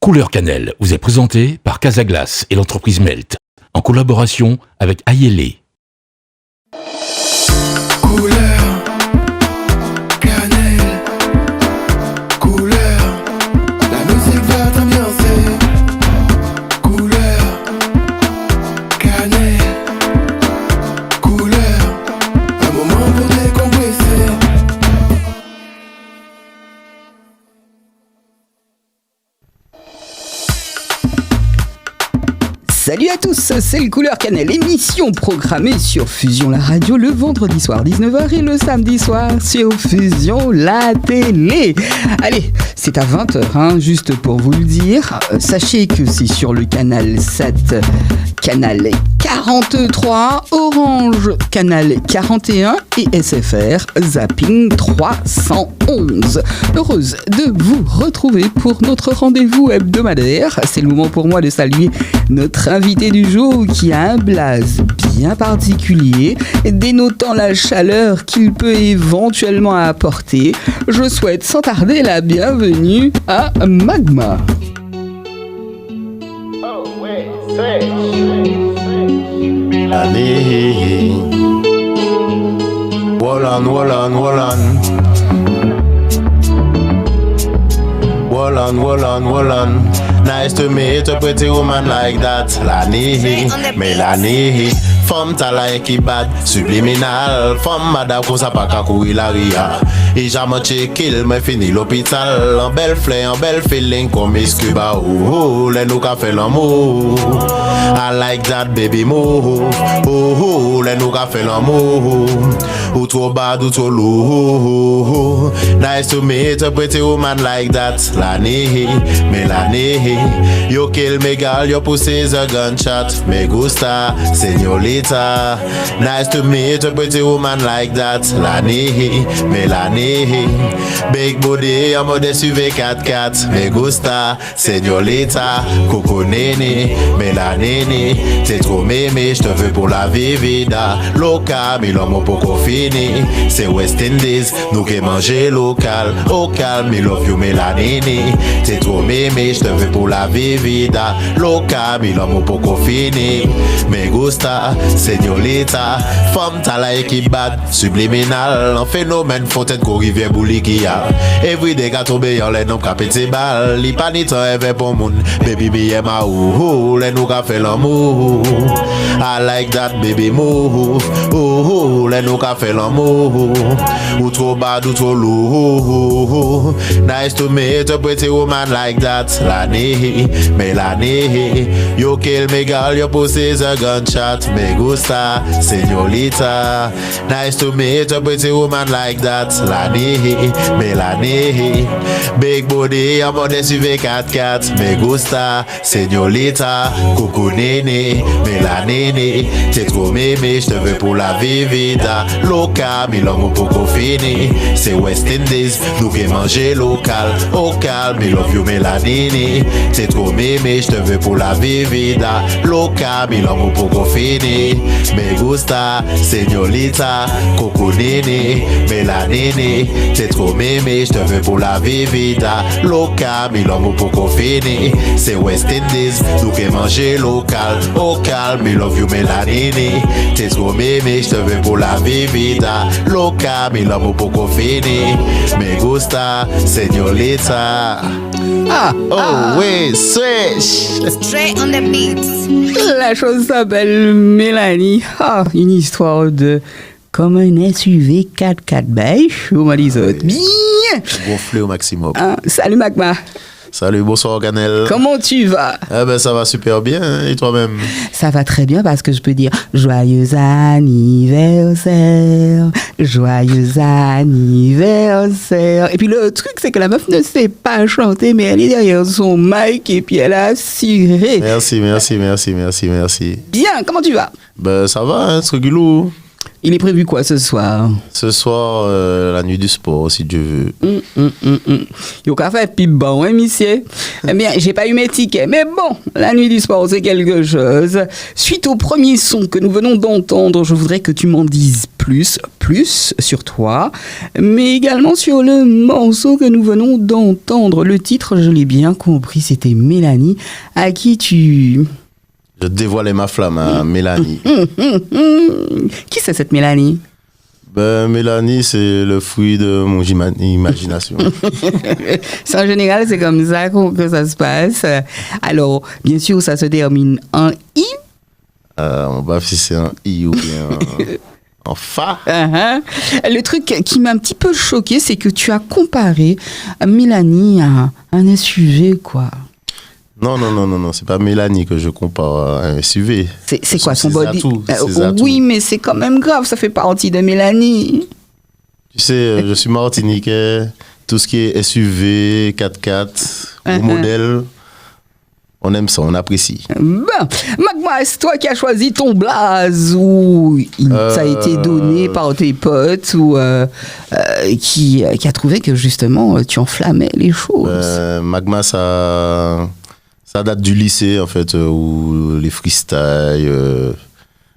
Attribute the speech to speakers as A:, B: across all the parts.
A: Couleur Cannelle vous est présenté par Casaglace et l'entreprise Melt, en collaboration avec Ayele.
B: Couleur Cannelle, couleur, la musique va t'ambiancer. Couleur Cannelle, couleur, un moment pour décompresser.
C: Salut à tous, c'est le Couleur Cannelle, émission programmée sur Fusion la radio le vendredi soir 19h et le samedi soir sur Fusion la télé. Allez, c'est à 20h, juste pour vous le dire. Sachez que c'est sur le canal 7, canal 43, Orange, canal 41 et SFR, Zapping 311. Heureuse de vous retrouver pour notre rendez-vous hebdomadaire. C'est le moment pour moi de saluer notre invité du jour qui a un blaze bien particulier, dénotant la chaleur qu'il peut éventuellement apporter. Je souhaite sans tarder la bienvenue à Magma.
D: Allez, Wallan, Wallan, Wallan. Wallan, Wallan, Wallan. Nice to meet a pretty woman like that. Lani, Melanie. Femme ta like qui bad, subliminal. Femme madame qu'on sa pas qu'à courir la ria. Et jamais check-il, mais fini l'hôpital. En belle fleur, en belle feeling comme Escuba. Oh, les nous qu'a fait l'amour. I like that baby move. Oh, les nous qu'a fait l'amour. Ou trop bad ou trop lourd. Nice to meet a pretty woman like that. Lani, Melanie. You kill me girl, your pussy's a gunshot. Me gusta, señorita. Nice to meet a pretty woman like that. Lani, Melanie. Big booty, I'm de suivre 4-4. Me gusta, señorita. Coco nene, Melanini. T'es trop mémé, je te veux pour la vie vida. Loca, mais l'homme poco fini. C'est West Indies, nous qui manger local. Au calme, me love you Melanini. T'es trop mémé, je te veux pour la vie vida. Loca, mais l'homme poco fini. Me gusta, señorita. Femme ta la équipe bad, subliminal. Un phénomène fontaine qu'on rivière bouli qui a. Every day qu'a tombé en les noms qu'a pété balle. Li panit en rêve pour moun. Baby me ma ou. Les nous qu'a fait l'amour. I like that baby move. Oh, les nous qu'a fait l'amour. Ou trop bad ou trop lourd. Nice to meet a pretty woman like that. Lani, Melanie. You kill me girl, your pussy's a gunshot. Me gusta, señorita. Nice to meet a pretty woman like that. Lani, Melanie. Big booty, I'm on the suivre 4-4. Me gusta, señorita. Coucou nene, Melanini. T'es trop mémé, je te veux pour la vie vida. Loca, mi l'homme poco fini. C'est West Indies, nous qui manger local. Au calme, mi love you Melanini. T'es trop mémé, je te veux pour la vie vida. Loca, mi l'homme poco fini. Me gusta, señorita. Coco nene, Melanini. T'es trop mémé, je te veux pour la vie vida. Loca, mi l'homme poco fini. C'est West Indies, nous qui manger local. Au calme, mi love you Melanini. T'es trop mémé, je te veux pour la vie vida. Loca, mi l'homme poco fini. Me gusta, señorita. Oui, switch.
E: Straight on the beat.
C: La chose s'appelle Mélanie. Une histoire de comme un SUV 4x4 beige ou Marisotte. Bien.
D: Gonflé au maximum.
C: Salut Magma.
D: Salut, bonsoir Ganel.
C: Comment tu vas?
D: Ça va super bien, hein, et toi-même?
C: Ça va très bien parce que je peux dire joyeux anniversaire, joyeux anniversaire. Et puis le truc c'est que la meuf ne sait pas chanter mais elle est derrière son mic et puis elle a assuré.
D: Merci.
C: Bien, comment tu vas?
D: Ça va, hein, c'est rigolo.
C: Il est prévu quoi ce soir?
D: Ce soir, la nuit du sport, si Dieu veut.
C: Yo qu'a fait plus bon, hein, monsieur? Eh bien, j'ai pas eu mes tickets, mais bon, la nuit du sport, c'est quelque chose. Suite au premier son que nous venons d'entendre, je voudrais que tu m'en dises plus sur toi, mais également sur le morceau que nous venons d'entendre. Le titre, je l'ai bien compris, c'était Mélanie, à qui tu...
D: Je dévoilais ma flamme à Mélanie.
C: Qui c'est cette Mélanie?
D: Ben, Mélanie, c'est le fruit de mon imagination.
C: En général, c'est comme ça que ça se passe. Alors, bien sûr, ça se termine en I.
D: On va si c'est un I ou bien en Fa.
C: Le truc qui m'a un petit peu choqué, c'est que tu as comparé Mélanie à un SUV, quoi.
D: Non, c'est pas Mélanie que je compare à un SUV.
C: C'est quoi son
D: ses
C: body?
D: atouts, ses atouts.
C: Oui, mais c'est quand même grave, ça fait partie de Mélanie.
D: Tu sais, je suis martiniquais, tout ce qui est SUV, 4x4, gros modèle, on aime ça, on apprécie.
C: Bon, Magma, c'est toi qui as choisi ton blaze ou ça a été donné par tes potes ou qui a trouvé que justement tu enflammais les choses?
D: Magma, ça date du lycée, en fait, où les freestyles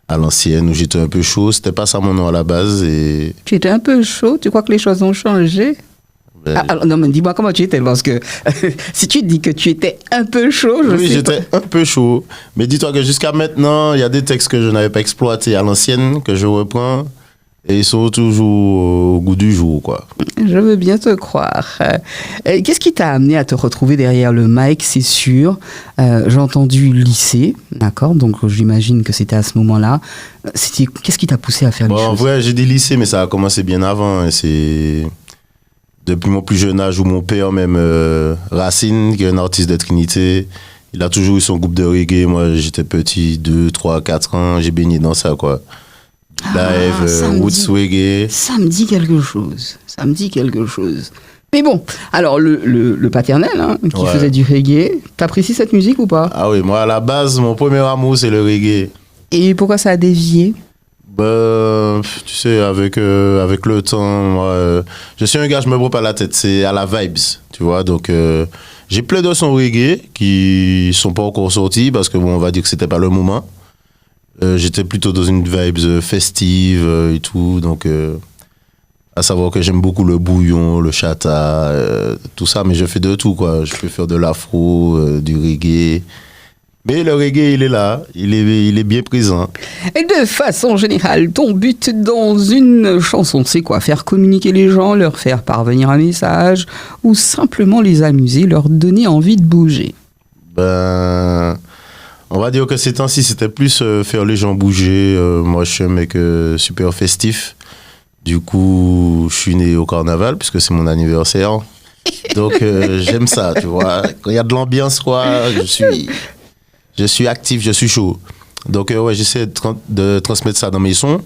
D: à l'ancienne, où j'étais un peu chaud. C'était pas ça mon nom à la base. Et...
C: Tu étais un peu chaud? Tu crois que les choses ont changé? Alors, non, mais dis-moi comment tu étais, parce que si tu dis que tu étais un peu chaud,
D: Oui, j'étais un peu chaud. Mais dis-toi que jusqu'à maintenant, il y a des textes que je n'avais pas exploités à l'ancienne, que je reprends. Et ils sont toujours au goût du jour, quoi.
C: Je veux bien te croire. Qu'est-ce qui t'a amené à te retrouver derrière le mic, c'est sûr. J'ai entendu lycée, d'accord? Donc j'imagine que c'était à ce moment-là. Qu'est-ce qui t'a poussé à faire les choses?
D: En vrai, j'ai dit lycée, mais ça a commencé bien avant. Et c'est depuis mon plus jeune âge où mon père, même Racine, qui est un artiste de Trinité, il a toujours eu son groupe de reggae. Moi, j'étais petit, 2, 3, 4 ans, j'ai baigné dans ça, quoi. Live, roots reggae.
C: Ça me dit quelque chose. Mais bon, alors le paternel qui faisait du reggae, t'apprécies cette musique ou pas?
D: Ah oui, moi à la base, mon premier amour c'est le reggae.
C: Et pourquoi ça a dévié?
D: Tu sais, avec le temps, moi, je suis un gars, je me prends pas la tête, c'est à la vibes, tu vois. Donc j'ai plein de sons reggae qui sont pas encore sortis parce que bon, on va dire que c'était pas le moment. J'étais plutôt dans une vibe festive et tout, donc à savoir que j'aime beaucoup le bouillon, le chata, tout ça, mais je fais de tout, quoi. Je peux faire de l'afro, du reggae. Mais le reggae, il est là, il est bien présent.
C: Et de façon générale, ton but dans une chanson, c'est quoi? Faire communiquer les gens, leur faire parvenir un message, ou simplement les amuser, leur donner envie de bouger?
D: On va dire que ces temps-ci, c'était plus faire les gens bouger. Moi, je suis un mec super festif. Du coup, je suis né au carnaval, puisque c'est mon anniversaire. Donc, j'aime ça, tu vois. Quand il y a de l'ambiance, quoi, je suis actif, je suis chaud. Donc, ouais, j'essaie de transmettre ça dans mes sons.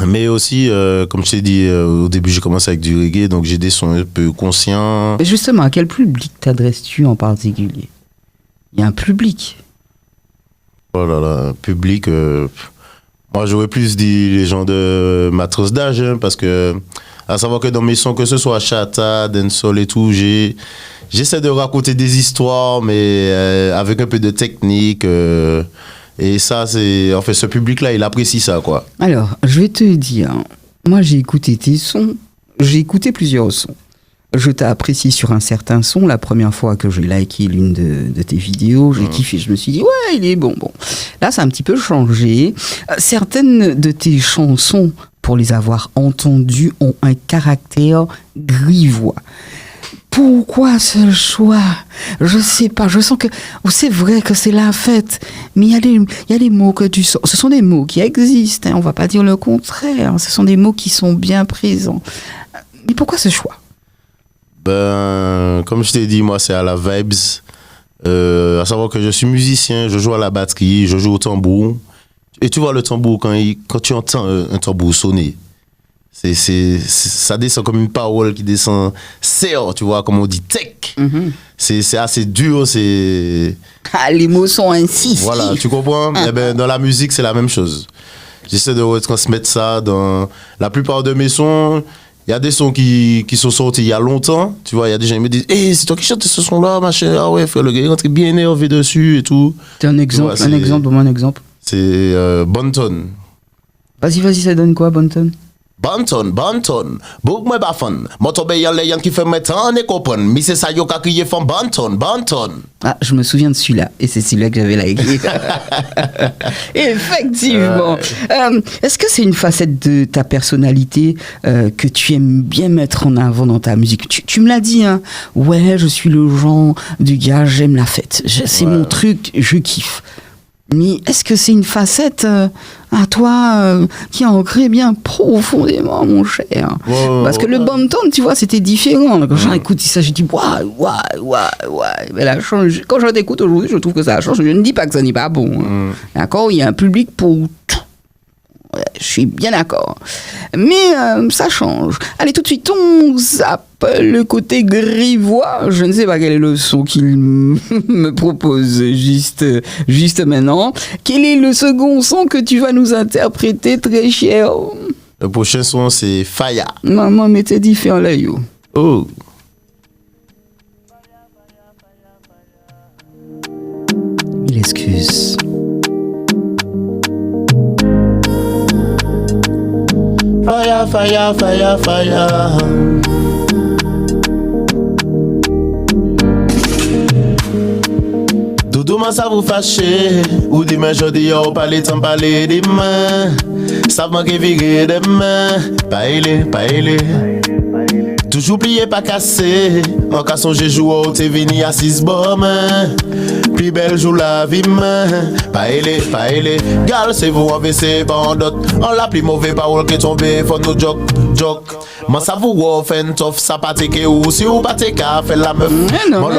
D: Mais aussi, comme je t'ai dit, au début, j'ai commencé avec du reggae, donc j'ai des sons un peu conscients.
C: Justement, à quel public t'adresses-tu en particulier? Il y a un public.
D: Oh là là, public. Moi, j'aurais plus dit les gens de ma tranche d'âge, hein, parce que, à savoir que dans mes sons, que ce soit chata, dancehall et tout, j'essaie de raconter des histoires, mais avec un peu de technique. Et ça, en fait, ce public-là, il apprécie ça, quoi.
C: Alors, je vais te dire, moi, j'ai écouté tes sons, j'ai écouté plusieurs sons. Je t'ai apprécié sur un certain son. La première fois que j'ai liké l'une de tes vidéos, j'ai kiffé. Je me suis dit, ouais, il est bon. Là, ça a un petit peu changé. Certaines de tes chansons, pour les avoir entendues, ont un caractère grivois. Pourquoi ce choix? Je sais pas. Je sens que c'est vrai que c'est la fête, mais il y a des mots que tu sens. Ce sont des mots qui existent. On va pas dire le contraire. Ce sont des mots qui sont bien présents. Mais pourquoi ce choix?
D: Comme je t'ai dit, moi, c'est à la vibes. À savoir que je suis musicien, je joue à la batterie, je joue au tambour. Et tu vois le tambour, quand tu entends un tambour sonner, ça descend comme une parole qui descend serre, tu vois, comme on dit tech. C'est assez dur,
C: les mots sont ainsi.
D: Voilà, tu comprends? Eh ben, dans la musique, c'est la même chose. J'essaie de retransmettre ça dans la plupart de mes sons. Il y a des sons qui sont sortis il y a longtemps. Tu vois, il y a des gens qui me disent hey, c'est toi qui chantes ce son-là, machin. Ah ouais, frère, le gars est rentré bien énervé dessus et tout.
C: T'as un exemple,
D: vois,
C: donne-moi un exemple.
D: C'est Bonton.
C: Vas-y, ça donne quoi, Bonton?
D: Bonton, bouk moi ba fun. Moi tombe yon les yon qui fait maintenant et comprendre. Mais c'est ça yo ka crier femme Bonton.
C: Ah, je me souviens de celui-là, et c'est celui-là que j'avais liké. Effectivement. Est-ce que c'est une facette de ta personnalité que tu aimes bien mettre en avant dans ta musique? Tu me l'as dit, hein. Ouais, je suis le genre du gars, j'aime la fête. C'est mon truc, je kiffe. Mais est-ce que c'est une facette à toi qui est ancrée bien profondément, mon cher? Parce que le Bonton, tu vois, c'était différent. Quand j'ai écouté ça, j'ai dit, ouais. Mais là, quand je t'écoute aujourd'hui, je trouve que ça change. Je ne dis pas que ça n'est pas bon. Hein. D'accord? Il y a un public pour tout. Ouais, je suis bien d'accord. Mais ça change. Allez, tout de suite, on zappe le côté grivois. Je ne sais pas quel est le son qu'il me propose juste maintenant. Quel est le second son que tu vas nous interpréter, très cher?
D: Le prochain son, c'est Faya.
C: Maman m'était différent là, yo.
D: Oh.
C: Il excuse.
D: Faya. Doudouman ça vous fâche. Ou demain jodi yo parler tant parler demain. Ça manque virer demain. Pas ele. Toujours plié pas cassé. En cas songe jour t'es venu à 6 bommes. Plus belle joue la vie main. Pas ele. Gal c'est vous en WC pas en dot. On l'a plus mauvais parole qui tombe. Faut nous joke. Man ça vous offend tough. Ça pas teke ou si ou pas teke fait la meuf.
C: Mais non,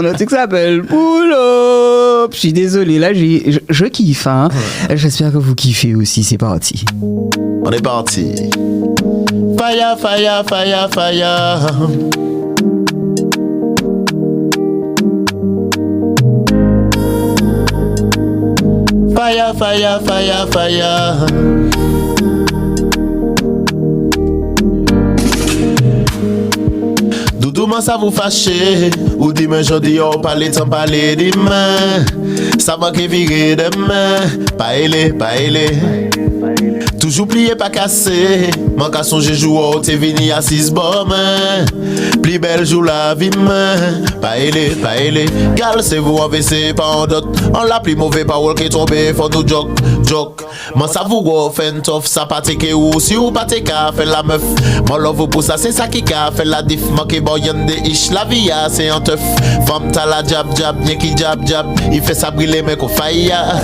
C: le truc s'appelle Pull Up. Je suis désolé, là je kiffe, hein. J'espère que vous kiffez aussi, c'est parti.
D: On est parti. Faya. Faya. Doudouman ça vous fâche. Ou demain jodi on parler tant parler demain. Ça manque virer demain. Pas ele. Toujours plié pas cassé. Manque à songer jour t'es venu à 6 bommes. Plus belle joue la vie main. Pas ele. Gal c'est vous en WC pas en dot. On l'a plus mauvais parole qui tombe. Faut nous joke. Man ça vous offend tough. Ça pas teke ou si ou pas teke fait la meuf. Mon love pour ça c'est ça qui a fait la diff. Manque boyen de ish la vie c'est un teuf. Femme ta la jab bien qui jab. Il fait ça briller mais qu'on faya.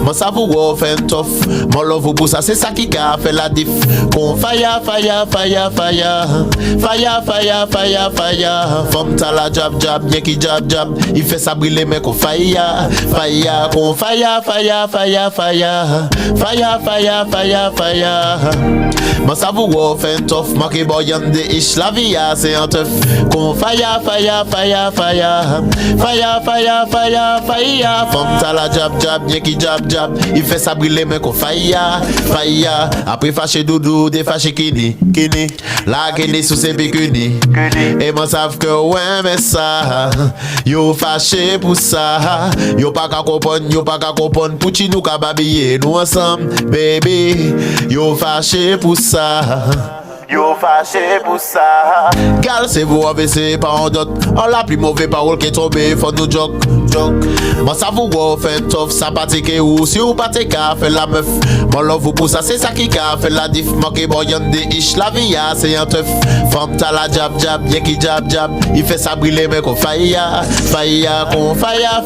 D: Man ça vous offend tough. Mon love pour ça c'est ça qui a fait la diff. Qu'on faya. Femme ta la jab bien qui jab. Il fait ça briller mais qu'on faya. Qu'on faya. Man ça vous offend tough. Manque boyan de ish la vie c'est un teuf. Qu'on faya. Femme ta la jab bien qui jab. Il fait ça briller mais qu'on faya. Après fâché doudou défâché kini. La kini sous ses bikini. Et moi savent que ouais mais ça. Yo fâché pour ça. Yo pas qu'à comprendre. Pouchi nous qu'à babiller nous ensemble baby. Yo fâché pour ça. Gal c'est vous en WC pas en dot. On l'a plus mauvais parole qui tombe. Faut nous joke. Moi ça vous offend tough. Ça pas teke ou si ou pas teke fait la meuf. Mon love pour ça c'est ça qui a fait la diff. Manque boyan de ish la vie c'est un teuf. Femme ta la jab bien qui jab. Il fait ça briller mais qu'on faya. Qu'on faya.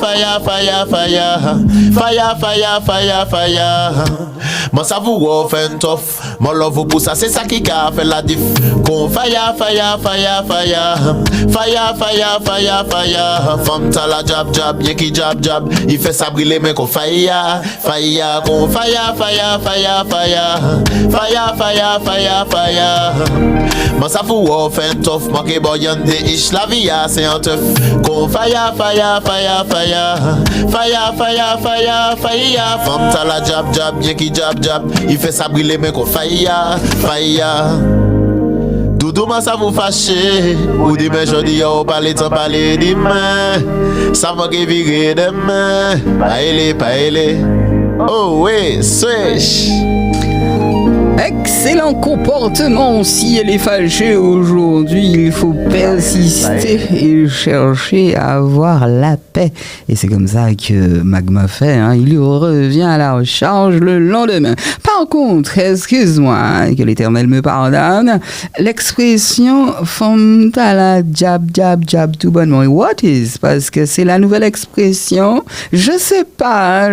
D: Moi ça vous offend tough. Mon love pour ça c'est ça qui a fait la diff. Qu'on fire, fire, fire, fire. Fire, fire, fire, fire. Femme ta la jab, jab, y'a qui jab, jab. Il fait ça brûler, mais qu'on fire, fire. Qu'on fire, fire, fire, fire. Fire, fire, fire, fire. Moi ça fout off and tough. Moi qui boyan de ish la vie, c'est un teuf. Qu'on fire, fire, fire, fire. Fire, fire, fire, fire. Femme ta la jab, jab, y'a qui jab, jab. Il fait ça brûler, mais qu'on fire, fire. Doudou, moi ça vous fâche. Ou dit, mais je dis, oh, parlez, t'en parlez, demain. Ça va que virer demain. Pas elle. Oh, oui, swish.
C: Excellent comportement. Si elle est fâchée aujourd'hui, il faut persister et chercher à avoir la paix. Et c'est comme ça que Magma fait, hein. Il revient à la recharge le lendemain. Par contre, excuse-moi, que l'Éternel me pardonne, l'expression « femme ta la jab, jab, jab » tout bonnement, what is? Parce que c'est la nouvelle expression. Je sais pas,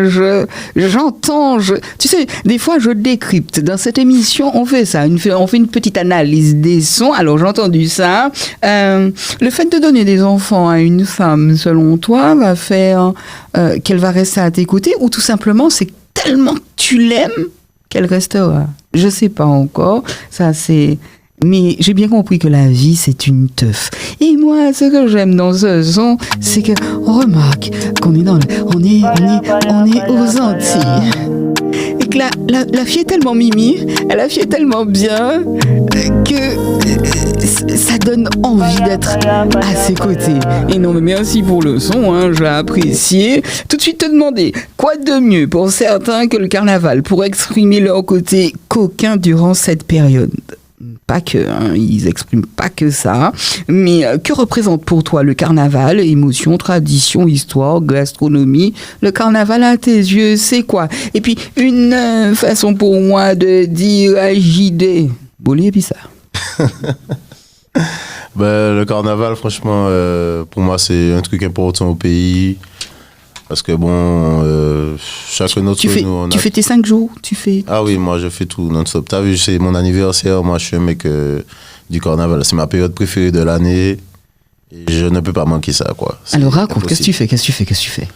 C: j'entends, tu sais, des fois je décrypte. Dans cette émission, on fait ça, on fait une petite analyse des sons. Alors j'ai entendu ça. Le fait de donner des enfants à une femme, selon toi, va faire qu'elle va rester à tes côtés, ou tout simplement c'est tellement que tu l'aimes qu'elle restera. Je sais pas encore. Ça c'est. Mais j'ai bien compris que la vie, c'est une teuf. Et moi, ce que j'aime dans ce son, c'est que on remarque qu'on est on est aux Antilles. Et que la fille est tellement mimi, la fille est tellement bien que ça donne envie d'être à ses côtés. Et non, mais merci pour le son, hein, j'ai apprécié. Tout de suite te demander, quoi de mieux pour certains que le carnaval pour exprimer leur côté coquin durant cette période? Pas que, hein, ils expriment pas que ça, mais que représente pour toi le carnaval? Émotion, tradition, histoire, gastronomie. Le carnaval à tes yeux, c'est quoi? Et puis, une façon pour moi de dire à JD, Boli et Pissard.
D: Le carnaval, franchement, pour moi, c'est un truc important au pays. Parce que bon, chacun notre nous...
C: Tu fais tes 5 jours,
D: Ah oui, moi je fais tout non-stop. T'as vu, c'est mon anniversaire, moi je suis un mec du carnaval. C'est ma période préférée de l'année. Et je ne peux pas manquer ça, quoi.
C: Alors raconte, qu'est-ce que tu fais?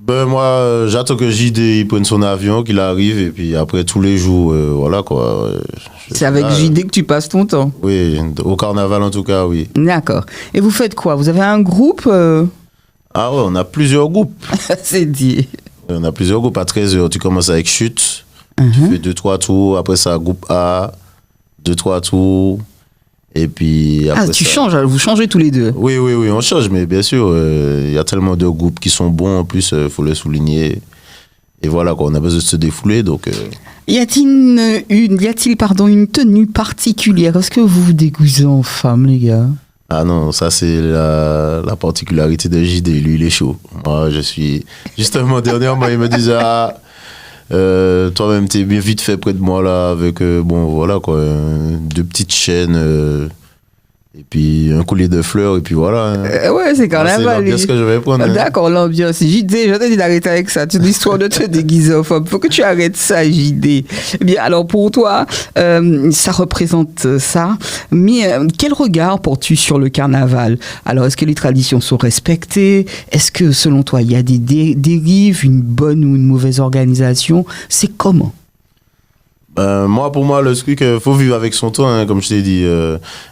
D: Moi, j'attends que JD il prenne son avion, qu'il arrive, et puis après tous les jours, voilà quoi.
C: C'est avec JD que tu passes ton temps?
D: Oui, au carnaval en tout cas, oui.
C: D'accord. Et vous faites quoi? Vous avez un groupe
D: Ah ouais, on a plusieurs groupes.
C: C'est dit.
D: On a plusieurs groupes. À 13h, tu commences avec chute. Tu fais 2-3 tours. Après ça, groupe A, 2-3 tours. Et puis après
C: tu changes, vous changez tous les deux?
D: Oui, on change. Mais bien sûr, il y a tellement de groupes qui sont bons. En plus, il faut le souligner. Et voilà, quoi, on a besoin de se défouler. Donc,
C: Y a-t-il une tenue particulière? Est-ce que vous vous déguisez en femme, les gars?
D: Ah non, ça c'est la particularité de JD, lui il est chaud. Moi je suis... Justement dernièrement il me disait toi-même t'es bien vite fait près de moi là avec, bon voilà quoi, 2 petites chaînes et puis un collier de fleurs et puis voilà.
C: Ouais, c'est carnaval.
D: C'est l'ambiance que je vais prendre.
C: D'accord, l'ambiance. JD, je t'ai dit d'arrêter avec ça. Tu as l'histoire de te déguiser en femme. Faut que tu arrêtes ça, JD. Bien, alors pour toi, ça représente ça. Mais quel regard portes-tu sur le carnaval? Alors, est-ce que les traditions sont respectées? Est-ce que, selon toi, il y a des dérives, une bonne ou une mauvaise organisation? C'est comment?
D: Pour moi, le truc, faut vivre avec son temps, hein, comme je t'ai dit.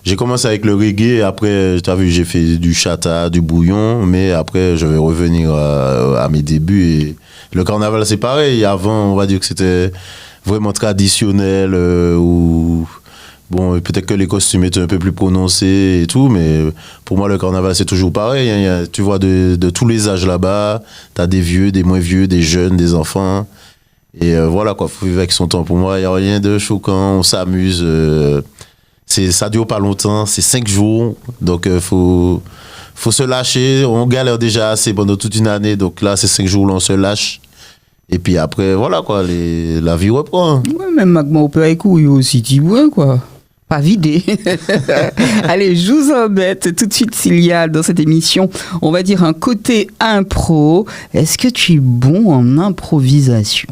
D: J'ai commencé avec le reggae, après, tu as vu, j'ai fait du chata, du bouillon, mais après, je vais revenir à mes débuts. Et le carnaval, c'est pareil. Avant, on va dire que c'était vraiment traditionnel, ou bon, peut-être que les costumes étaient un peu plus prononcés et tout, mais pour moi, le carnaval, c'est toujours pareil. Hein. Tu vois de tous les âges là-bas, tu as des vieux, des moins vieux, des jeunes, des enfants. Et voilà quoi, faut vivre avec son temps. Pour moi, il n'y a rien de choquant, on s'amuse. Ça dure pas longtemps, c'est 5 jours. Donc faut se lâcher. On galère déjà assez pendant toute une année. Donc là, c'est 5 jours où on se lâche. Et puis après, voilà quoi, la vie reprend.
C: Ouais, même Magma, on peut avec couille aussi, tu vois quoi. Pas vidé. Allez, je vous embête tout de suite s'il y a dans cette émission, on va dire un côté impro. Est-ce que tu es bon en improvisation?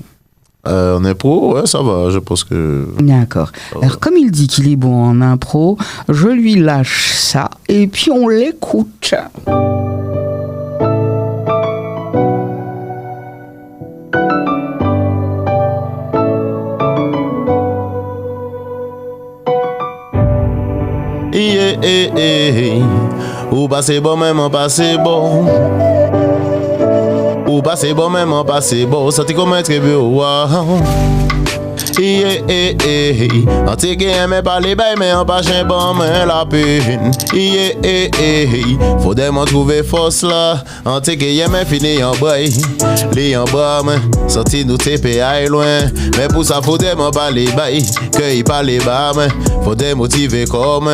D: En impro, ouais, ça va, je pense que...
C: D'accord. Alors, comme il dit qu'il est bon en impro, je lui lâche ça et puis on l'écoute.
D: Ou passez bon, même en passé bon. Ou passez bon, même en passé bon. Senti comme un très beau, wow. En teke yeme parler bay mais en pas chien bon mais la peine. Faut de m'en trouver force là. En teke yeme fini en boy. Li en bas mais sorti nous TP aille loin. Mais pour ça faut de m'en parler bay. Que y parler bas mais faut de motiver comme.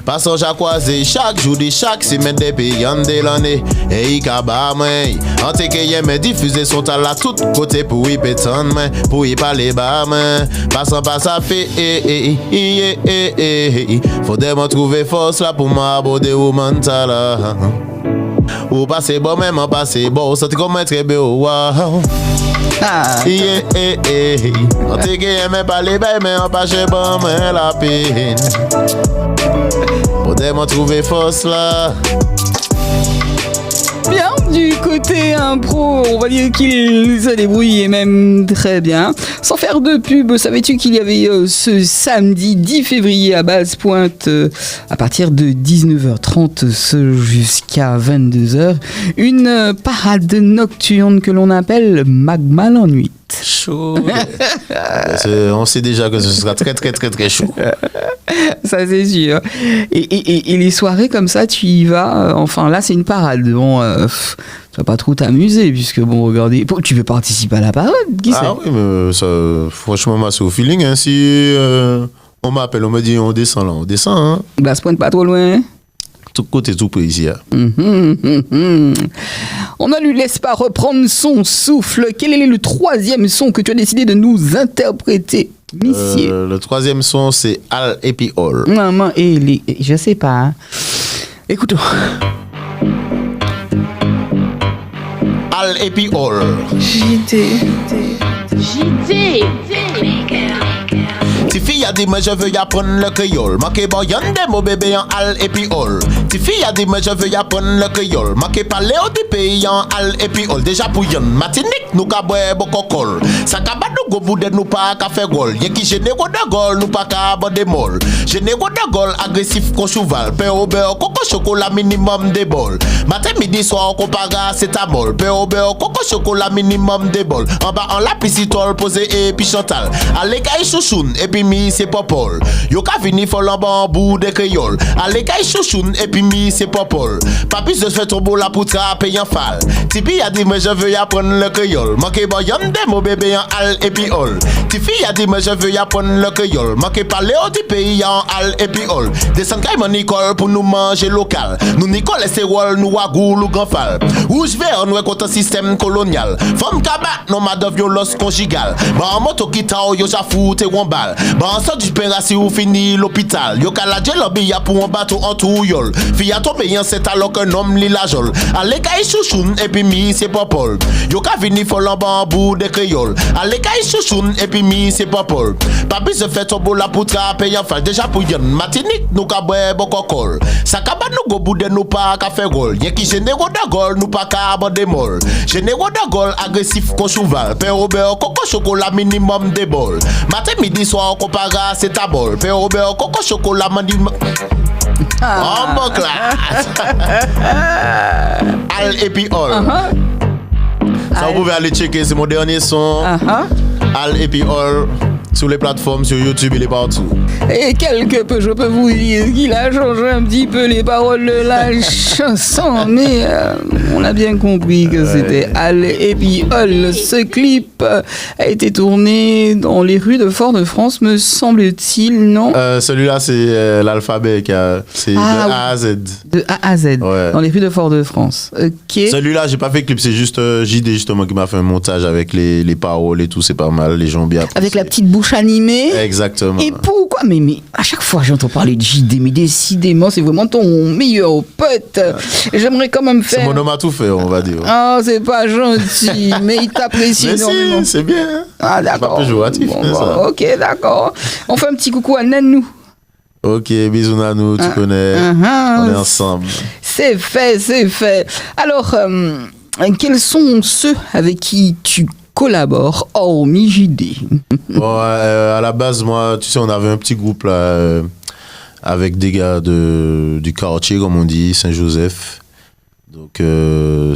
D: Passons chaque croisé chaque jour de chaque semaine depuis yande l'année. Et y kaba mais en teke yeme diffuser son talent à tout côté pour y pétendre mais pour y parler bas mais passant par ça fait faut de m'en trouver force là pour m'aborder au mental là. Ou passer bon même en passer bon senti comme un très beau wow. On te que mais pas les bails mais on pas chez bon mais la peine faut de m'en trouver force là.
C: Bien, du côté impro, on va dire qu'il se débrouille et même très bien. Sans faire de pub, savais-tu qu'il y avait ce samedi 10 février à Basse-Pointe, à partir de 19h30 jusqu'à 22h, une parade nocturne que l'on appelle Magma l'ennui.
D: Chaud. On sait déjà que ce sera très très très très chaud.
C: Ça c'est sûr. Et les soirées comme ça, tu y vas. Enfin là, c'est une parade. Bon, tu vas pas trop t'amuser puisque bon, regardez, tu veux participer à la parade. Qui sait?
D: Oui, mais ça, franchement, moi, c'est au feeling. Hein, si on m'appelle, on me dit on descend là, on descend. Hein.
C: Basse-Pointe pas trop loin.
D: Tout côté, tout près ici. Hein.
C: On ne lui laisse pas reprendre son souffle. Quel est le troisième son que tu as décidé de nous interpréter, monsieur?
D: Le troisième son, c'est Al et puis All.
C: Maman, je sais pas. Hein. Écoutons.
D: Al et puis All.
E: JD.
D: Ti fille a dit moi je veux y apprendre le créole. Manqué bon y'en des mots bébé en Al et puis All. Ti fille a dit moi je veux y apprendre le créole. Manqué parler au du pays en Al et puis All. Déjà pour y'en Martinique nous ka boire beaucoup col. Ça ka ba nous go bouder nous pas ka faire gol. Y'a qui généraux de gol nous pas ka aborder molle. Généraux de gol agressif qu'on cheval. Pain au beurre coco chocolat minimum des bols. Matin midi soir on compare c'est ta molle. Pain au beurre coco chocolat minimum des bols. En bas en la piscitole posé et puis Chantal. Allez kay chouchoun et puis mi c'est popol. Yo ka vini folan bambou de créole. Allez kay chouchoun et puis mi c'est popol. Papi se fait tomber la poutra payant fall. Tipi a dit moi je veux y apprendre le créole. Manqué bon y'en des mots bébé en Al et puis All. Tifi a dit moi je veux y apprendre le créole. Manqué parler au du pays en Al et puis All. Descend kay mon Nicole pour nous manger local. Nous Nicole c'est rôle nous wagoul ou grand fall. Rouge vert nous contre système colonial. Femme kabat non ma de violence conjugale. Ba moto qui ta yo jafou te wombal. Ba en du pain si ou fini l'hôpital. Yo kaladje lobby ya pour un bateau en tout yol. Fille a tombé en c'est alors qu'un homme li la jol. Allez kay chouchoun et puis mi c'est popol. Yo ka vini folan bambou de créole. Allez kay chouchoun et puis mi c'est popol. Papi se fait tomber la poutra payant fall. Déjà pour yon Martinique nous ka boire beaucoup col. Ça ka ba nous go bouder nous pas ka faire gol. Y'a qui généraux de gol nous pas ka aborder molle. Généraux de gol agressif qu'on cheval. Pain au beurre coco chocolat minimum des bols. Matin midi soir on compare c'est ta bol. Pain au beurre coco chocolat minimum. Oh mon classe. Al et puis All. Ça vous pouvez aller checker, c'est mon dernier son. Al et puis All. Sur les plateformes, sur YouTube, il est partout.
C: Et quelque peu, je peux vous dire qu'il a changé un petit peu les paroles de la chanson, mais on a bien compris que c'était Al et puis All. Ce clip a été tourné dans les rues de Fort-de-France, me semble-t-il, non?
D: Celui-là, c'est l'alphabet c'est de A à Z.
C: De A à Z, ouais. Dans les rues de Fort-de-France. Ok.
D: Celui-là, j'ai pas fait clip, c'est juste JD justement qui m'a fait un montage avec les paroles et tout, c'est pas mal, les gens bien appréciés.
C: Avec la petite bouche bouche animée.
D: Exactement.
C: Et pourquoi mais à chaque fois j'entends parler de JD, mais décidément c'est vraiment ton meilleur pote. J'aimerais quand même
D: C'est
C: faire.
D: mon homme à tout faire, on va dire.
C: Ah, c'est pas gentil, mais il t'apprécie
D: Mais
C: énormément.
D: c'est bien.
C: Ah, d'accord.
D: C'est pas péjoratif,
C: Bon,
D: hein, ça.
C: ok, d'accord. On fait un petit coucou à Nanou.
D: Ok, bisous Nanou, tu connais. On est ensemble.
C: C'est fait, c'est fait. Alors, quels sont ceux avec qui tu collabores hormis JD?
D: Bon, à la base, moi, tu sais, on avait un petit groupe là, avec des gars du quartier, comme on dit, Saint-Joseph. Donc,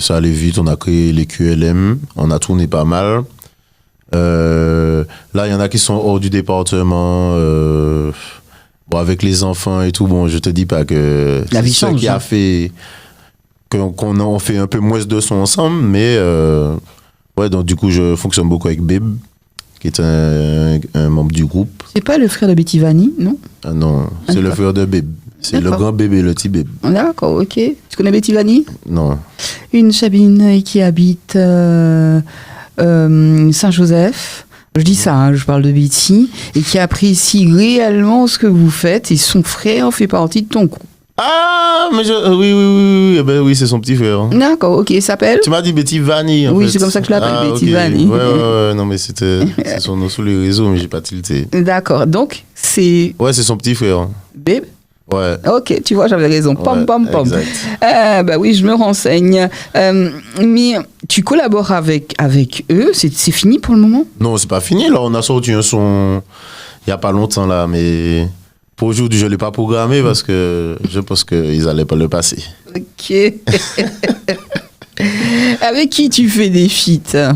D: ça allait vite, on a créé les QLM, on a tourné pas mal. Là, il y en a qui sont hors du département. Bon, avec les enfants et tout, bon, je te dis pas que
C: La vie
D: c'est ce
C: change,
D: qui
C: hein.
D: a fait qu'on fait un peu moins de son ensemble, mais ouais, donc du coup, je fonctionne beaucoup avec Bib, qui est un membre du groupe.
C: C'est pas le frère de Betty Vanny, non?
D: Ah non, c'est le
C: D'accord.
D: frère de Bib. C'est le
C: D'accord.
D: grand bébé, le petit Bib.
C: D'accord, ok. Tu connais Betty Vanny?
D: Non.
C: Une Sabine qui habite Saint-Joseph. Je dis ça, hein, je parle de Betty, et qui apprécie réellement ce que vous faites, et son frère fait partie de ton groupe.
D: Ah, mais oui, eh ben oui, c'est son petit frère. Hein.
C: D'accord, ok, il s'appelle?
D: Tu m'as dit Betty Vanny, en
C: Oui,
D: fait.
C: c'est comme ça que je l'appelle, Betty
D: ok.
C: Vanny.
D: Ouais, non, mais c'est son nom sous les réseaux, mais j'ai pas tilté.
C: D'accord, donc c'est
D: Ouais, c'est son petit frère. Hein.
C: Bib?
D: Ouais.
C: Ok, tu vois, j'avais raison. Pom,
D: Ouais,
C: pom, pom.
D: exact.
C: Bah oui, je me renseigne. Mais tu collabores avec eux, c'est fini pour le moment?
D: Non, c'est pas fini, là, on a sorti un son il y a pas longtemps, là, mais pour aujourd'hui, je l'ai pas programmé parce que je pense qu'ils allaient pas le passer.
C: Ok. Avec qui tu fais des feats?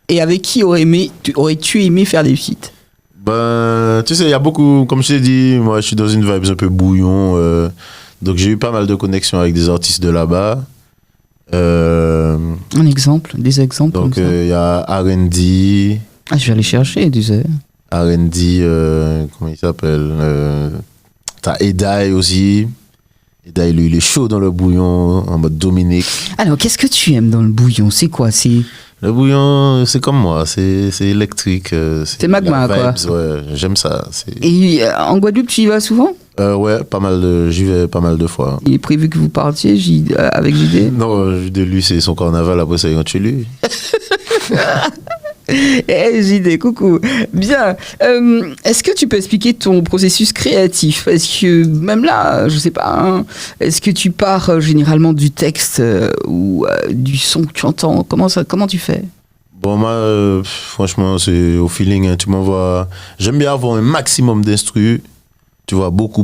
C: Et avec qui aurais-tu aimé faire des feats?
D: Ben, tu sais, il y a beaucoup, comme je t'ai dit, moi je suis dans une vibe un peu bouillon, donc j'ai eu pas mal de connexions avec des artistes de là-bas.
C: Un exemple, des exemples
D: Donc
C: comme ça.
D: il y a R&D,
C: Ah, je vais aller chercher, tu sais.
D: R&D, comment il s'appelle t'as Edai aussi. Edai, lui, il est chaud dans le bouillon, en mode Dominique.
C: Alors, qu'est-ce que tu aimes dans le bouillon? C'est quoi? C'est
D: Le bouillon, c'est comme moi, c'est électrique.
C: C'est magma,
D: la
C: quoi.
D: vibes, ouais, j'aime ça.
C: Et en Guadeloupe, tu y vas souvent?
D: Ouais, j'y vais pas mal de fois.
C: Il est prévu que vous partiez avec JD?
D: Non, de lui, c'est son carnaval, après ça, il rentre chez lui.
C: Eh, JD, coucou. Bien. Est-ce que tu peux expliquer ton processus créatif? Est-ce que, même là, je sais pas, hein, est-ce que tu pars généralement du texte ou du son que tu entends? Comment tu fais?
D: Bon, moi, franchement, c'est au feeling. Hein, tu m'envoies. J'aime bien avoir un maximum d'instrus. Tu vois, beaucoup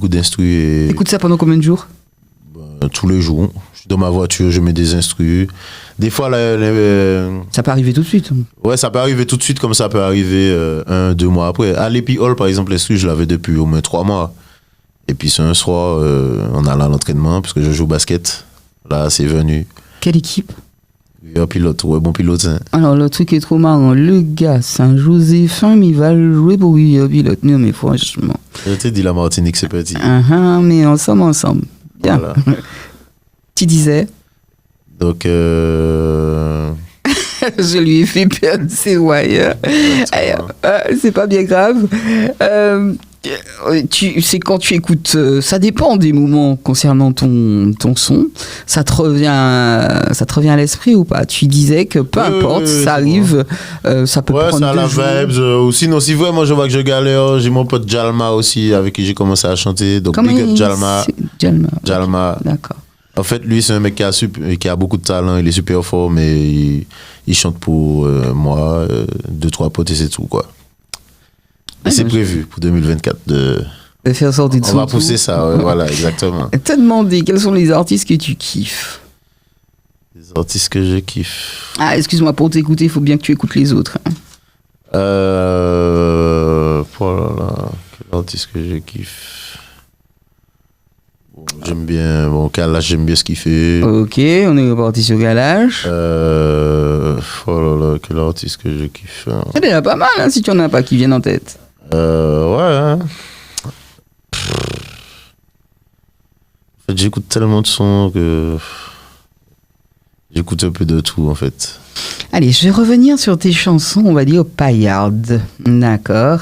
D: d'instrus. Et
C: Écoute ça pendant combien de jours?
D: tous les jours. Je suis dans ma voiture, je mets des instrus. Des fois,
C: Ça peut arriver tout de suite.
D: ouais, ça peut arriver tout de suite, comme ça peut arriver 1-2 mois après. À l'Epi Hall, par exemple, l'instru, je l'avais depuis au moins 3 mois. Et puis, c'est un soir, on allait à l'entraînement, parce que je joue au basket. Là, c'est venu.
C: Quelle équipe?
D: Un pilote, ouais, bon pilote. Hein.
C: Alors, le truc est trop marrant. Le gars, Saint-Joséphin, mais il va jouer pour lui, pilote. Non, mais franchement.
D: Je t'ai dit, la Martinique, c'est petit.
C: Mais ensemble. Bien.
D: Voilà.
C: Tu disais?
D: Donc,
C: Je lui ai fait perdre ses wires. C'est pas bien grave. C'est quand tu écoutes, ça dépend des moments concernant ton son. Ça te revient à l'esprit ou pas? Tu disais que peu importe,
D: oui,
C: ça arrive, ça peut
D: ouais,
C: prendre
D: ça a
C: 2
D: la
C: jours.
D: vibes. Ou sinon, si vraiment je vois que je galère, j'ai mon pote Jalma aussi, avec qui j'ai commencé à chanter. Donc,
C: Comment
D: big up Jalma.
C: Jalma. D'accord.
D: En fait, lui, c'est un mec qui a beaucoup de talent, il est super fort, mais il chante pour moi, 2-3 potes et c'est tout, quoi. Et c'est prévu pour 2024 de
C: faire sortir de
D: on
C: son
D: va pousser
C: tour.
D: ça, ouais, voilà, exactement.
C: Te demander quels sont les artistes que tu kiffes.
D: Les artistes que je kiffe.
C: Ah, excuse-moi, pour t'écouter, il faut bien que tu écoutes les autres.
D: Oh là là, quel artiste que je kiffe. Bon, j'aime bien, Kalash, j'aime bien ce qu'il fait.
C: Ok, on est reparti sur Galache.
D: Oh là là, quel artiste que je kiffe. Hein.
C: C'est déjà pas mal, hein, si tu en as pas qui viennent en tête.
D: Ouais. Hein. En fait, j'écoute tellement de sons que j'écoute un peu de tout, en fait.
C: Allez, je vais revenir sur tes chansons, on va dire paillardes. D'accord.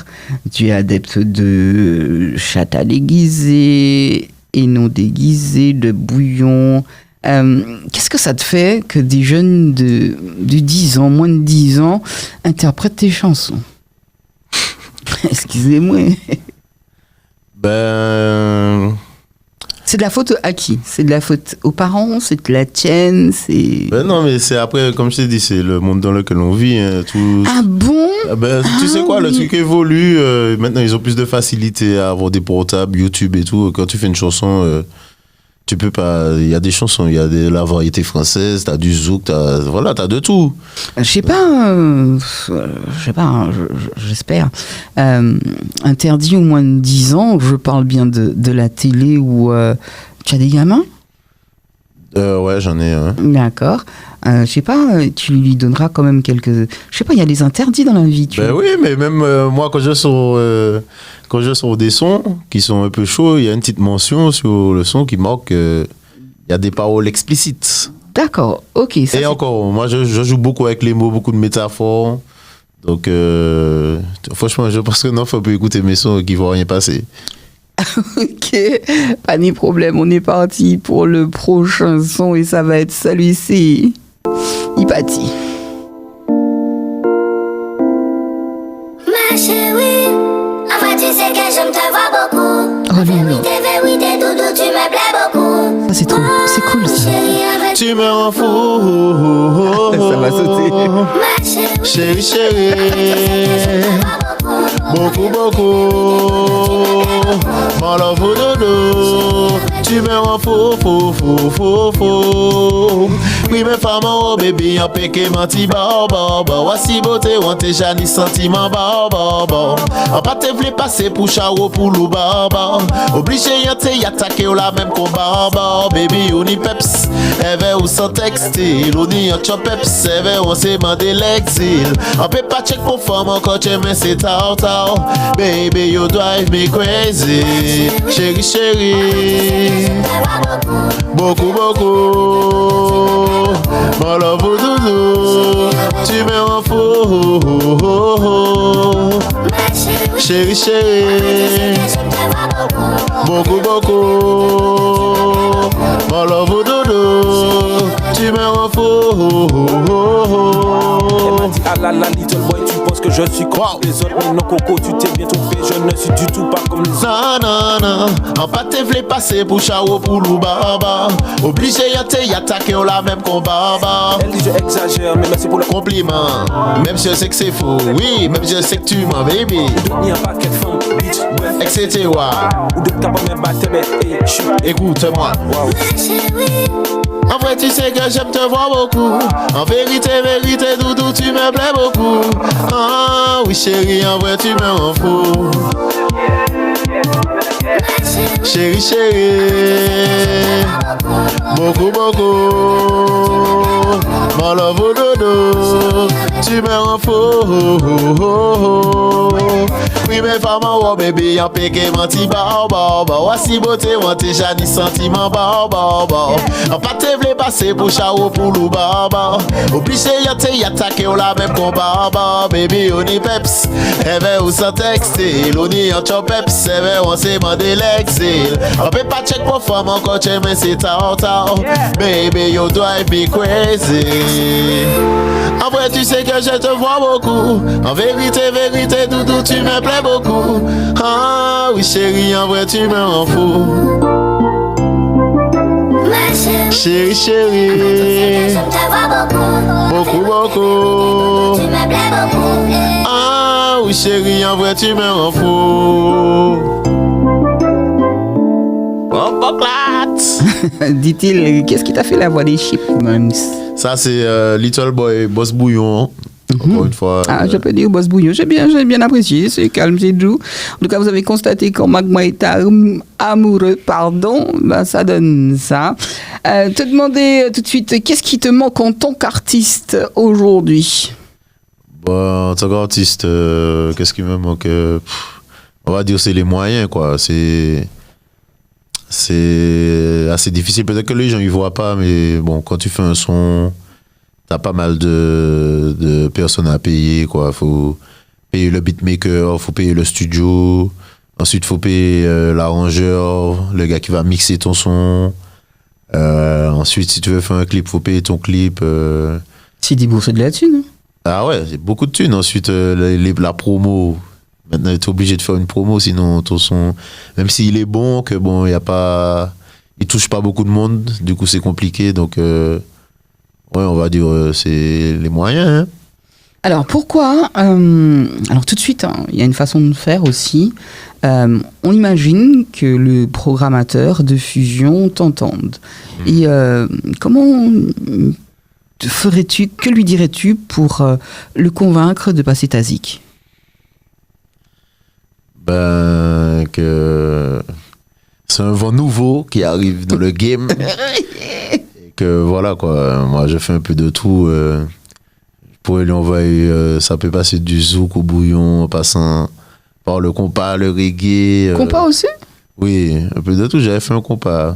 C: Tu es adepte de chata déguisé et non déguisé, de bouillon. Qu'est-ce que ça te fait que des jeunes de 10 ans, moins de 10 ans, interprètent tes chansons? Excusez-moi. C'est de la faute à qui? C'est de la faute aux parents? C'est de la tienne?
D: Non, mais c'est après, comme je t'ai dit, c'est le monde dans lequel on vit. Hein, tout...
C: Ah bon?
D: Tu sais quoi, le truc évolue. Maintenant, ils ont plus de facilité à avoir des portables, YouTube et tout. Quand tu fais une chanson, tu peux pas. Il y a des chansons, il y a la variété française, t'as du zouk, t'as de tout.
C: Je sais pas, j'espère. Interdit au moins de 10 ans, je parle bien de la télé où tu as des gamins?
D: Ouais, j'en ai un.
C: D'accord. Je sais pas, tu lui donneras quand même quelques... Je sais pas, il y a des interdits dans la vie.
D: Oui, mais même moi, quand je sors des sons qui sont un peu chauds, il y a une petite mention sur le son qui marque il y a des paroles explicites.
C: D'accord, ok.
D: Et encore, moi, je joue beaucoup avec les mots, beaucoup de métaphores. Donc, franchement, je pense que non, faut pas écouter mes sons qui vont rien passer.
C: Ok, pas de problème, on est parti pour le prochain son et ça va être celui-ci. Ipati.
E: Ma chérie, enfin tu sais que j'aime te voir beaucoup.
C: Oh non.
E: Vérité, doudou, tu me plais beaucoup.
C: Ça c'est cool ça.
D: Tu me rends fou.
C: Ça va sauter.
E: Ma
D: Chérie, chérie. Beaucoup, beaucoup. Mon love, dodo. Tu me rends fou. Oui, mes femmes, oh bébé, en péché, menti, Voici beauté, on t'es jani sentiment, En pas te vle passer pour chao, pour loup, Obligé, y'en te y attaquer, ou la même combat, Baby, on y peps. Eve ou sans textile, on y en chopeps. Eve, on s'est mandé l'exil. On peut pas check pour femme, encore tu mais c'est tao. Baby, you drive me crazy. Chérie, chérie. Beaucoup. Mon love, doudou. Tu me rends fou. Chérie, chérie. Beaucoup. Mon love, doudou. Tu me rends fou.
F: Elle m'a dit, ah la little boy, tu penses que je suis comme les autres. Mais non, Coco, tu t'es bien trompé. Je ne suis du tout pas comme les autres.
D: Non. En pas te vle passer pour chao, pour loup, Obligé, y'en te y attaquer, ou la même combat,
F: Elle dit, je exagère, mais merci pour le
D: compliment. Même si je sais que c'est faux, oui, même si je sais que tu m'en baby.
F: Il n'y a pas qu'être femme, bitch, bref.
D: Etc.
F: Ou de capable même battre, mais
D: écoute-moi.
F: Wow.
D: En vrai, tu sais que j'aime te voir beaucoup. En vérité, doudou, tu me plais beaucoup. Ah oui, chérie, en vrai, tu me rends fou. Chérie, beaucoup. Mon love, dodo, tu me rends fou. Oui, mes femmes, oh bébé, en péché, menti, Voici beauté, on t'es jani sentiment, En pas te vle passer pour chao, pour loup, Obligé, y'en te y attaquer, ou la même combat, Baby, on y peps. Eve ou sans textile, on y en chopeps. Eve, on s'est mandé l'exil. On peut pas check pour femme, encore tu mais c'est tao. Baby, you drive me crazy. En vrai, tu sais que je te vois beaucoup. En vérité, doudou, tu me plais beaucoup. Ah oui, chérie, en vrai, tu me rends fou. Chérie. Beaucoup.
E: Tu me plais beaucoup.
D: Ah oui, chérie, en vrai, tu me rends fou.
C: Dit-il, qu'est-ce qui t'a fait la voix des Chipmunks?
D: Ça, c'est Little Boy, Boss Bouillon. Encore une fois.
C: Je peux dire Boss Bouillon. J'ai bien apprécié. C'est calme, c'est doux. En tout cas, vous avez constaté quand Magma est amoureux, ça donne ça. Te demander tout de suite, qu'est-ce qui te manque en tant qu'artiste aujourd'hui?
D: En tant qu'artiste, qu'est-ce qui me manque? On va dire c'est les moyens, quoi. C'est assez difficile. Peut-être que les gens ne voient pas, mais bon, quand tu fais un son t'as pas mal de personnes à payer, quoi. Faut payer le beatmaker, faut payer le studio. Ensuite, faut payer l'arrangeur, le gars qui va mixer ton son. Ensuite, si tu veux faire un clip, faut payer ton clip.
C: C'est déboursé de la thune.
D: Ah ouais, c'est beaucoup de thunes. Ensuite, la promo. Maintenant, tu es obligé de faire une promo, sinon ton son, même s'il est bon, que bon, il y a pas, il touche pas beaucoup de monde, du coup c'est compliqué. Donc, ouais, on va dire, c'est les moyens. Hein.
C: Alors pourquoi alors tout de suite, hein, il y a une façon de faire aussi. On imagine que le programmateur de Fusion t'entende. Et comment ferais-tu, que lui dirais-tu pour le convaincre de passer ta zik?
D: Ben, que c'est un vent nouveau qui arrive dans le game. Et que voilà, quoi. Moi, je fais un peu de tout. Je pourrais lui envoyer, ça peut passer du zouk au bouillon, en passant par le compas, le reggae.
C: Compas aussi?
D: Oui, un peu de tout. J'avais fait un compas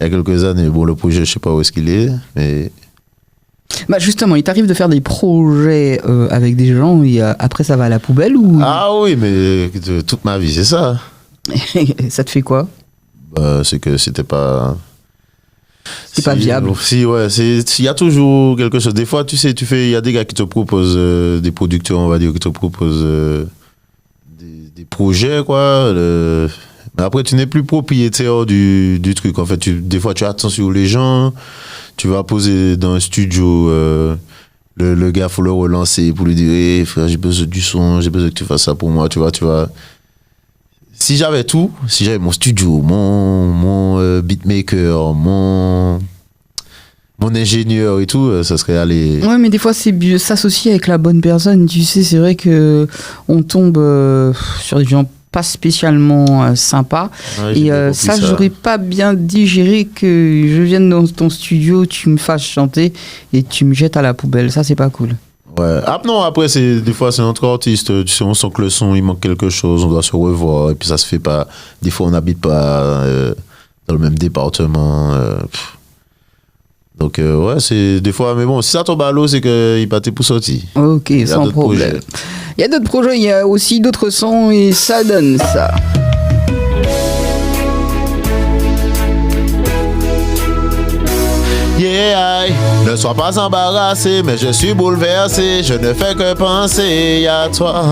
D: il y a quelques années. Bon, le projet, je sais pas où est-ce qu'il est, mais...
C: Bah justement, il t'arrive de faire des projets avec des gens et après ça va à la poubelle ou...
D: Ah oui, mais toute ma vie, c'est ça.
C: Ça te fait quoi?
D: Bah, c'est que c'était pas...
C: C'est pas viable.
D: Si, ouais, il y a toujours quelque chose. Des fois, tu sais, il y a des gars qui te proposent, des producteurs, on va dire, qui te proposent des projets, quoi. Mais après, tu n'es plus propriétaire du truc. En fait, des fois, tu attends sur les gens, tu vas poser dans un studio, le gars, il faut le relancer pour lui dire, hey, frère, j'ai besoin du son, j'ai besoin que tu fasses ça pour moi, tu vois. Si j'avais tout, si j'avais mon studio, mon beatmaker, mon ingénieur et tout, ça serait aller...
C: Ouais, mais des fois, c'est mieux s'associer avec la bonne personne. Tu sais, c'est vrai que on tombe sur des gens pas spécialement sympas. Ouais, et ça, j'aurais pas bien digéré que je vienne dans ton studio, tu me fasses chanter et tu me jettes à la poubelle. Ça, c'est pas cool.
D: Ouais. Ah non, après, des fois, c'est notre artiste. Tu sais, on sent que le son, il manque quelque chose, on doit se revoir. Et puis, ça se fait pas. Des fois, on n'habite pas dans le même département. Donc, ouais, c'est des fois. Mais bon, si ça tombe à l'eau, c'est qu'il battait pour sortir.
C: Ok, sans problème. Il y a d'autres projets, il y a aussi d'autres sons et ça donne ça.
D: Yeah, ne sois pas embarrassé, mais je suis bouleversé. Je ne fais que penser à toi.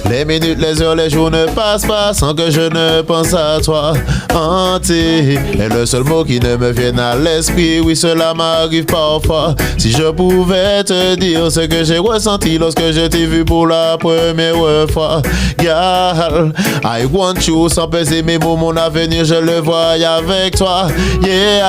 D: Les minutes, les heures, les jours ne passent pas sans que je ne pense à toi. Hanté est le seul mot qui ne me vienne à l'esprit. Oui, cela m'arrive parfois. Si je pouvais te dire ce que j'ai ressenti lorsque je t'ai vu pour la première fois. Girl, I want you. Sans peser mes mots, mon avenir, je le vois avec toi. Yeah,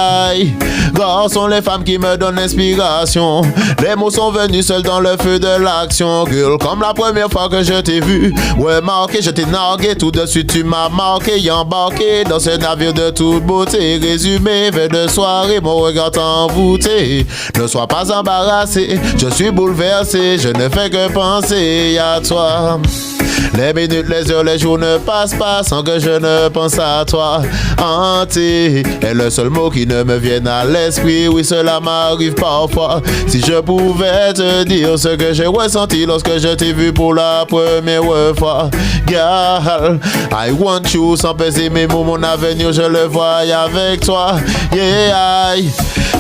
D: rares sont les femmes qui me donnent l'inspiration. Les mots sont venus seuls dans le feu de l'action. Girl, comme la première fois que je t'ai vu, ouais, marqué, je t'ai nargué. Tout de suite tu m'as marqué et embarqué dans ce navire de toute beauté. Résumé, veille de soirée, mon regard t'a envoûté. Ne sois pas embarrassé, je suis bouleversé. Je ne fais que penser à toi. Les minutes, les heures, les jours ne passent pas sans que je ne pense à toi. Hanté est le seul mot qui ne me vienne à l'esprit. Oui, cela m'arrive parfois. Si je pouvais te dire ce que j'ai ressenti lorsque je t'ai vu pour la première fois. Girl, I want you. Sans peser mes mots, mon avenir, je le vois avec toi. Yeah,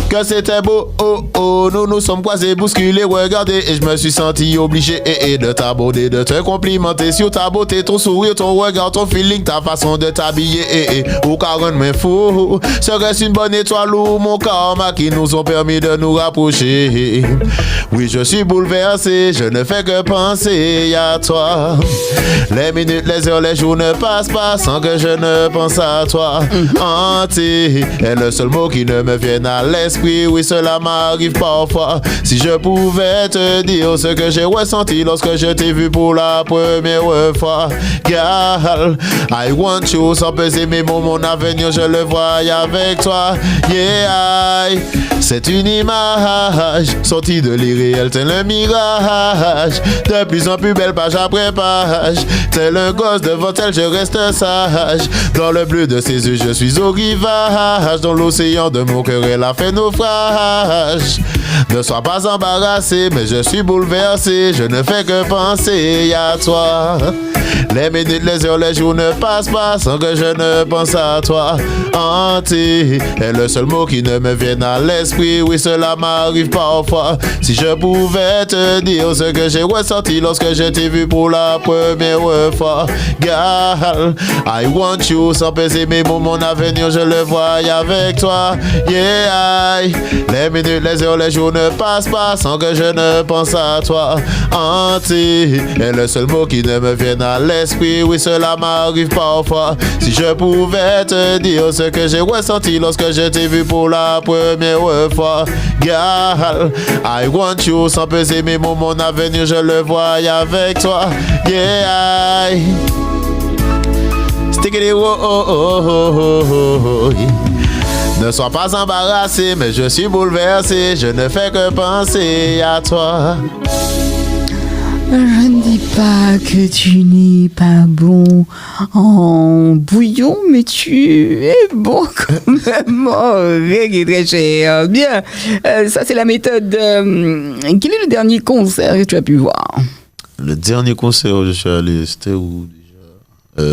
D: que c'était beau, oh oh. Nous sommes croisés, bousculés, regardez. Et je me suis senti obligé de t'aborder, de te complimenter sur ta beauté, ton sourire, ton regard, ton feeling, ta façon de t'habiller. Au car rendre fou, serait-ce une bonne étoile ou mon karma qui nous ont permis de nous rapprocher? Oui, je suis bouleversé, je ne fais que penser à toi. Les minutes, les heures, les jours ne passent pas sans que je ne pense à toi. Hanté est le seul mot qui ne me vienne à l'esprit. Oui, cela m'arrive parfois. Si je pouvais te dire ce que j'ai ressenti lorsque je t'ai vu pour la première fois. Girl, I want you. Sans peser mes mots, mon avenir, je le vois avec toi. Yeah, c'est une image sortie de l'irréel, tel un mirage. De plus en plus belle page après page. Tel un gosse devant elle, je reste sage. Dans le bleu de ses yeux, je suis au rivage. Dans l'océan de mon cœur, elle a fait naufrage. Ne sois pas embarrassé, mais je suis bouleversé. Je ne fais que penser à toi. Les minutes, les heures, les jours ne passent pas sans que je ne pense à toi. Hanté est le seul mot qui ne me vient à l'esprit. Oui, cela m'arrive parfois. Si je pouvais te dire ce que j'ai ressenti lorsque je t'ai vu pour la première fois. Girl, I want you. Sans peser mes mots, mon avenir, je le vois avec toi. Yeah, les minutes, les heures, les jours ne passent pas sans que je ne pense à toi. Hanté est le seul mot qui ne me vient à l'esprit. Oui, cela m'arrive parfois. Si je pouvais te dire ce que j'ai ressenti lorsque je t'ai vu pour la première fois. Girl, I want you. Sans peser mes mots, mon avenir, je le vois avec toi. Yeah, stick it, oh, oh, oh, oh, oh, oh. Ne sois pas embarrassé, mais je suis bouleversé. Je ne fais que penser à toi.
C: Je ne dis pas que tu n'es pas bon en bouillon, mais tu es bon quand même en reggae, très cher. Bien, ça c'est la méthode. Quel est le dernier concert que tu as pu voir?
D: Le dernier concert où je suis allé, c'était où déjà?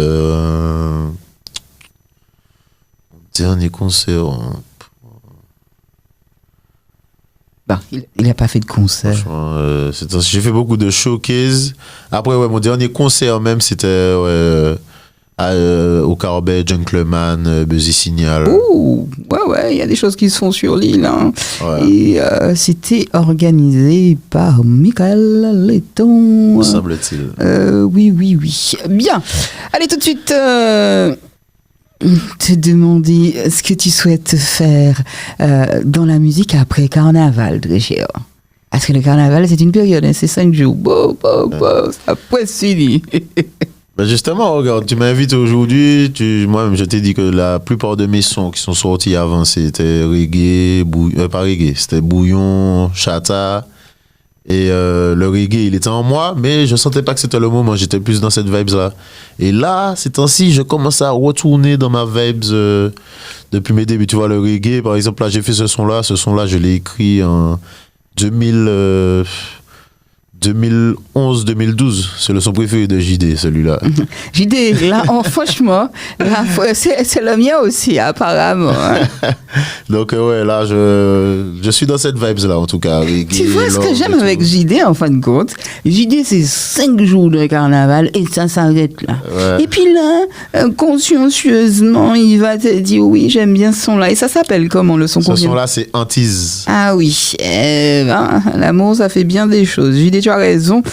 D: Dernier concert.
C: Il n'a pas fait de concert.
D: J'ai fait beaucoup de showcases. Après, ouais, mon dernier concert même, c'était au Carabet, Gentleman, Buzzy Signal.
C: Ouh, ouais, il y a des choses qui se font sur l'île. Hein.
D: Ouais.
C: Et c'était organisé par Michael Letton.
D: Semble-t-il.
C: Oui. Bien. Allez, tout de suite... te demander ce que tu souhaites faire dans la musique après carnaval, très cher. Parce que le carnaval, c'est une période, hein, c'est 5 jours. Ça presse fini.
D: Ben justement, regarde, tu m'invites aujourd'hui. Moi-même, je t'ai dit que la plupart de mes sons qui sont sortis avant, c'était reggae, pas reggae, c'était bouillon, chata. Et le reggae, il était en moi, mais je sentais pas que c'était le moment. J'étais plus dans cette vibes-là. Et là, ces temps-ci, je commence à retourner dans ma vibes depuis mes débuts. Tu vois, le reggae, par exemple, là, j'ai fait ce son-là. Ce son-là, je l'ai écrit en 2011-2012. C'est le son préféré de JD, celui-là.
C: JD, là, franchement, là, c'est le mien aussi, apparemment. Hein.
D: Donc, ouais, là, je suis dans cette vibes-là, en tout cas. Reggae,
C: tu vois ce que j'aime avec JD, en fin de compte? JD, c'est 5 jours de carnaval et ça s'arrête là. Ouais. Et puis là, consciencieusement, il va te dire, oui, j'aime bien ce son-là. Et ça s'appelle comment, le son qu'on vient?
D: Ce son-là, c'est Antise.
C: Ah oui, l'amour, ça fait bien des choses. JD, tu as raison,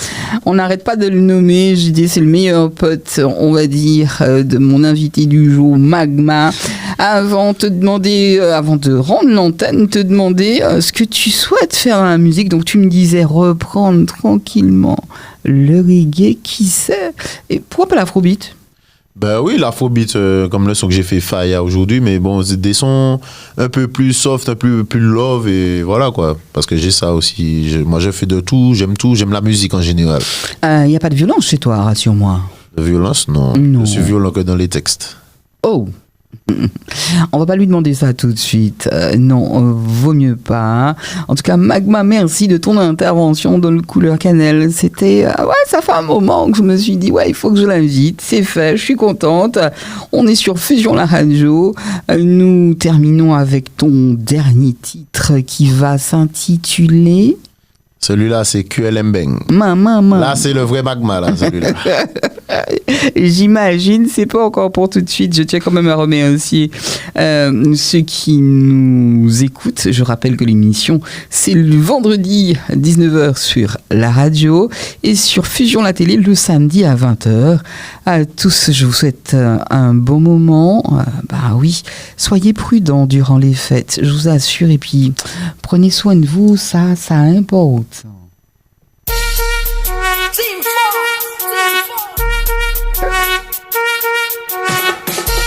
C: on n'arrête pas de le nommer. JD, c'est le meilleur pote, on va dire, de mon invité du jour, Magma. Avant de rendre l'antenne, te demander ce que tu souhaites faire dans la musique. Donc tu me disais reprendre tranquillement le reggae, qui sait. Et pourquoi pas l'afrobeat?
D: Ben oui, l'afrobeat, comme le son que j'ai fait Faya aujourd'hui, mais bon, c'est des sons un peu plus soft, un peu plus love, et voilà quoi. Parce que j'ai ça aussi. Moi, je fais de tout, j'aime la musique en général.
C: Il n'y a pas de violence chez toi, rassure-moi.
D: De violence, non. Je suis violent que dans les textes.
C: Oh! On va pas lui demander ça tout de suite. Non, vaut mieux pas. En tout cas, Magma, merci de ton intervention dans le Couleur Cannelle. C'était, ça fait un moment que je me suis dit, il faut que je l'invite. C'est fait, je suis contente. On est sur Fusion la radio. Nous terminons avec ton dernier titre qui va s'intituler...
D: Celui-là, c'est QLM Bang.
C: Maman.
D: Là, c'est le vrai Magma, là, celui-là.
C: J'imagine, c'est pas encore pour tout de suite. Je tiens quand même à remercier ceux qui nous écoutent. Je rappelle que l'émission, c'est le vendredi 19h sur la radio et sur Fusion la télé le samedi à 20h. À tous, je vous souhaite un bon moment. Oui, soyez prudents durant les fêtes, je vous assure. Et puis, prenez soin de vous, ça importe.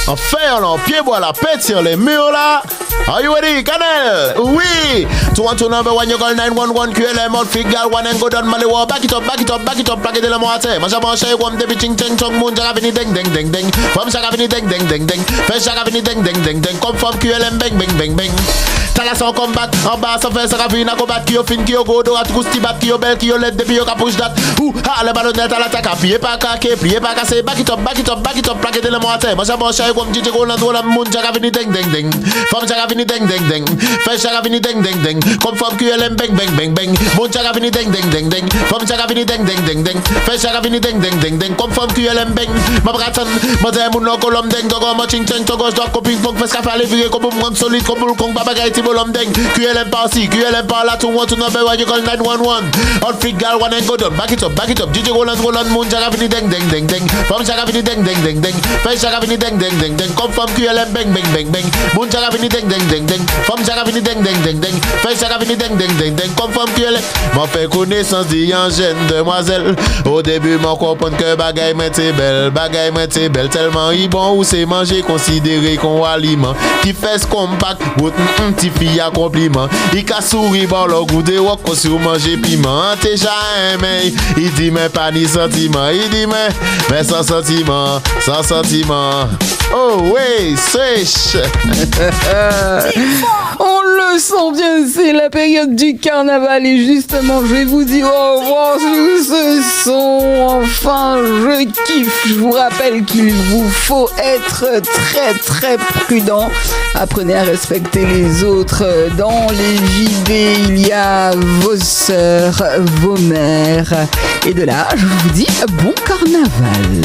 D: Enfin, on pied-bois la pète sur les murs là. Are you ready, Cannelle? Oui. 212 number 1, you call 911 QLM out fig girl one and go down Mali war. Back it up, plug it in the water. Masha masha one de ching ching chong moon jaravini ding ding ding ding. From jaravini ding ding ding ding. Fresh jaravini ding ding ding ding. Come from QLM bang bang bang bang. ça la sans combat. En bas, ça fait ça ravine à combattre. Qui au fin, qui au go, d'orat, qui bat, qui au belle, qui au lait, depuis au capuche date. Ouh, ah, le ballonnette à l'attaque, à plier pas caqué, plier pas cassé, back it up, plaqué de la moitié. Moi, j'ai mon chat, comme DJ Roland, la moun, j'arrive vini ding ding ding. Femme, j'arrive vini ding ding ding. Fait, j'arrive vini ding ding ding. Comme femme, QLM, bang bang bang bang. Moun, j'arrive vini ding ding ding ding. Femme, j'arrive vini ding ding ding ding. Fait, j'arrive vini ding ding ding ding. Comme femme, QLM, bang. Ma braton, ma dame, mon colom ding, dogo, ma ching ching, togo, j'dois coping, funk, fais café, aller virer comme un solide, comme un con, babagay, tibolom ding. QLM par-ci, QLM par-là, tout one, tout number one, you call 911. All freak girl, one and go down, back it up, DJ Roland, moun, j'arrive vini ding ding ding ding. Femme, j'arrive vini ding ding ding ding. Fait, j'arrive vini ding ding ding ding. Comme femme, QLM, bang bang bang bang. Moun, j'arrive vini ding ding ding ding. Femme, j'arrive vini ding ding ding ding. Fait, j'arrive vini ding ding ding ding. Comme femme, QLM. M'en fait connaissance d'y jeune demoiselle. Au début, m'en comprendre que bagay m'était belle, tellement y bon ou c'est manger considéré comme aliment. Qui fait ce compact, ou petit fille à compliment. Il ka souri bon le goût de wok qu'on sur manger piment. T'es jamais, il dit mais pas ni sentiment. Il dit mais sans sentiment, sans sentiment. Oh oui, sèche.
C: On le sent bien, c'est la période du carnaval et justement je vais vous dire au revoir sur ce son. Enfin, je kiffe. Je vous rappelle qu'il vous faut être très très prudent. Apprenez à respecter les autres. Dans les JB, il y a vos sœurs, vos mères. Et de là, je vous dis bon carnaval.